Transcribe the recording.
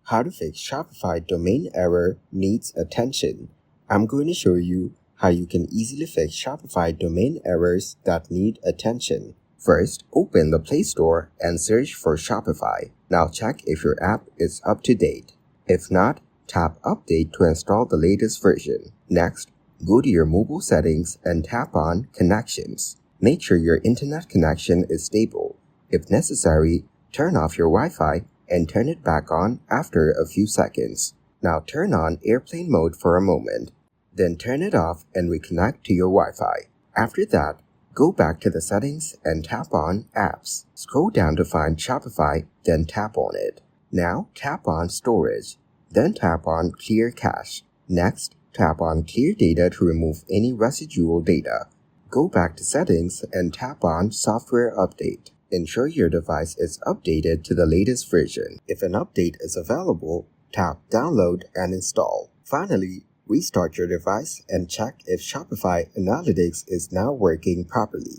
How to fix Shopify domain error needs attention. I'm going to show you how you can easily fix Shopify domain errors that need attention. First, open the Play Store and search for Shopify. Now check if your app is up to date. If not, tap Update to install the latest version. Next, go to your mobile settings and tap on Connections. Make sure your internet connection is stable. If necessary, turn off your Wi-Fi and turn it back on after a few seconds. Now turn on airplane mode for a moment. Then turn it off and reconnect to your Wi-Fi. After that, go back to the settings and tap on Apps. Scroll down to find Shopify, then tap on it. Now tap on Storage. Then tap on Clear Cache. Next, tap on Clear Data to remove any residual data. Go back to Settings and tap on Software Update. Ensure your device is updated to the latest version. If an update is available, tap Download and Install. Finally, restart your device and check if Shopify Analytics is now working properly.